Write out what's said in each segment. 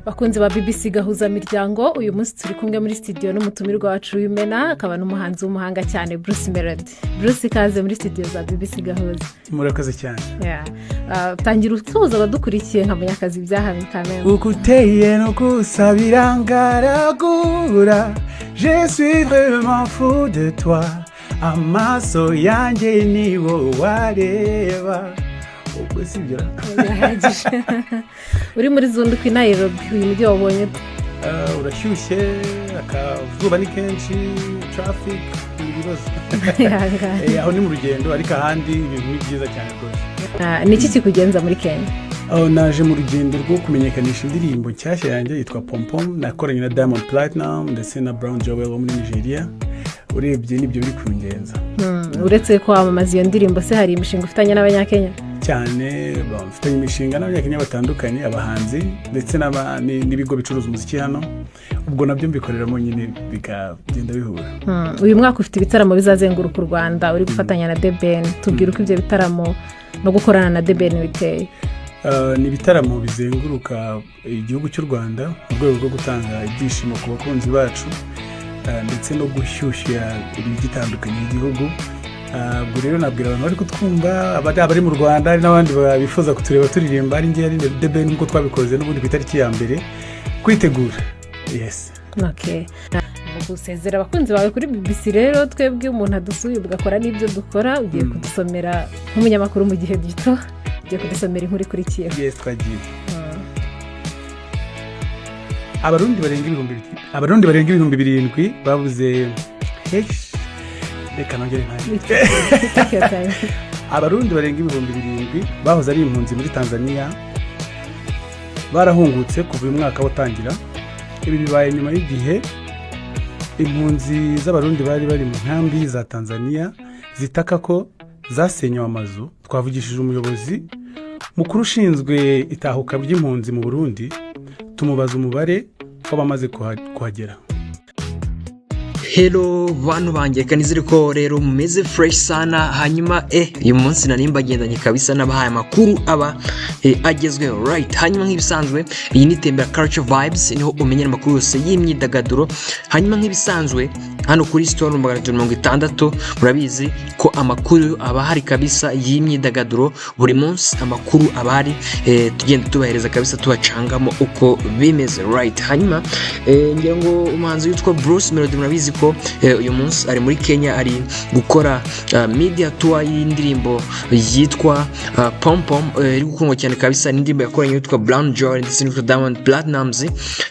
bakunze ba BBC gahuza miryango uyu munsi turi kumwe muri studio n'umutumirwa wacu w'Imena akaba n'umuhanzi w'umuhanga cyane Bruce Meldody. Bruce kaze muri studio za BBC gahuza. Murakoze cyane. Tangira utuza abadukurikiye nka munyakazi byahamye kamera. Ukuteye no kusabira ngaragura. Je suis vraiment fou de toi. Amaso yanjye niwo wareba. Ubwo sibyo. Uri muri Zunduku Nairobi uyu mujyi wabonye urashyushye akazuba ni kenshi traffic ibibazo aho ni mu rugendo ariko ahandi ibintu ni byiza cyane rwose. Niki kikugenza muri Kenya? Naje mu rugendo rwo kumenyekanisha indirimbo nshyashya yanjye yitwa Pom Pom nakoranye na Diamond Platinum ndetse na Brown Joel wo muri Nigeria. Urebye nibyo biri kungenza. Uretse ko amamazi iyo ndirimbo se hari imishinga ufitanye n'abanyakenya? Cyane bafitanye imishinga n'abanyakenya batandukanye abahanzi ndetse n'ibigo bicuruza umuziki hano. Ubwo nabyo mbikoreramo nyine bikagenda bihura. Uyu mwaka ufite ibitaramo bizazenguruka u Rwanda uri gufatanya na DBN. Tubwira uko ibyo bitaramo no gukorana na DBN biteye. Ni ibitaramo bizenguruka igihugu cy'u Rwanda mu rwego rwo gutanga ibyishimo ku bakunzi bacu ndetse no gushyushya imijyi itandukanye y'igihugu. Ubwo rero nabwira abantu bari kutwumva abari mu Rwanda hari n'abandi bifuza kutureba turirimba ari ngiye ari DBN nk'uko twabikoze n'ubundi ku itariki ya mbere kwitegura. Yes. Okay. Gusezera abakunzi bawe kuri BBC rero twebwe umuntu adusuye ugakora n'ibyo dukora ugiye kudusomera nk'umunyamakuru mu gihe gito ugiye kudusomera inkuru ikurikiye. Yes twagiye. Abarundi barenga ibihumbi 7 babuze reka nongere ntaye. Abarundi barenga ibihumbi 7 bahoze ari impunzi muri Tanzania barahungutse kuva uyu mwaka watangira. Ibi bibaye nyuma y'igihe impunzi z'abarundi bari mu nkambi za Tanzania zitaka ko zasenyewe amazu. Twavugishije umuyobozi mukuru ushinzwe itahuka ry'impunzi mu Burundi tumubaza umubare w'abamaze kuhagera. Hello bantu banjye kanizere ko rero mumeze fresh sana. Hanyuma uyu munsi narimba gendanye kabisa nabahaye amakuru aba agezweho right. Hanyuma nk'ibisanzwe iyi ni Tembera Culture Vibes niho umenyera amakuru yose y'imyidagaduro. Hanyuma nk'ibisanzwe hano kuri Store 160 murabizi ko amakuru aba hari kabisa y'imyidagaduro buri munsi. Amakuru aba hari tugenda tubahereza kabisa tubacangamo uko bimeze right. Hanyuma ngira ngo umuhanzi witwa Bruce Meldody murabizi ko uyu munsi ari muri Kenya ari gukora media tour y'indirimbo yitwa Pom Pom iri gukundwa cyane kabisa. N'indirimbo yakoranye yitwa Brown Joel ndetse n'itwa Diamond Platinum.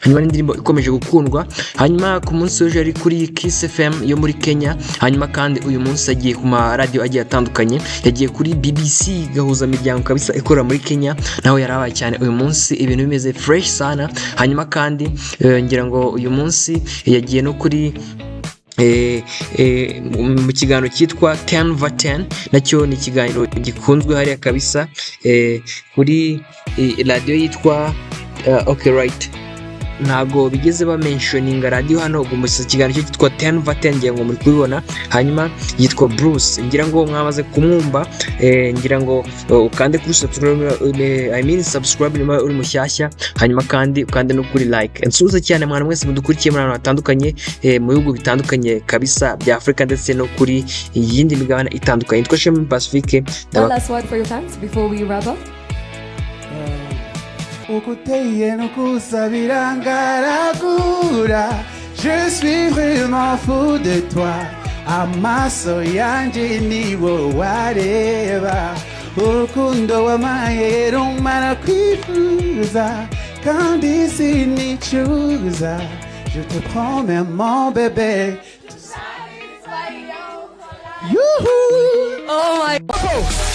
Hanyuma n'indirimbo ikomeje gukundwa. Hanyuma ku munsi w'ejo ari kuri Kiss FM yo muri Kenya. Hanyuma kandi uyu munsi agiye ku ma radio agiye atandukanye. Yagiye kuri BBC gahuza miryango kabisa ikora muri Kenya naho yarabaye cyane uyu munsi ibintu bimeze fresh sana. Hanyuma kandi ngira ngo uyu munsi yagiye no kuri mu kiganiro cyitwa 10/10 nacyo ni ikiganiro gikunzwe hariya kabisa kuri radio yitwa okay right. Ntago bigeze ba mentioning radio hano ubwo mu kiganiro cyitwa 10/10 ngiye ngo muri kubibona. Hanyuma yitwa Bruce ngira ngo mwamaze kumwumva ngira ngo ukande kuri subscribe nyuma uri mushyashya. Hanyuma kandi ukande no kuri like. Nsuze cyane mwana mwese mudukurikiye muri abantu batandukanye mu bihugu bitandukanye kabisa bya Afrika ndetse no kuri yindi migabane itandukanye. Twasheme Pacifique. Last word for your fans before we wrap up. Ukuteye no kusabira ngaragura. Je suis vraiment fou de toi. Amaso yanjye niwo wareba. Urukundo wamaye rumara kwifuza kandi sinicuza. Je te promets mon bébé. Oh my God.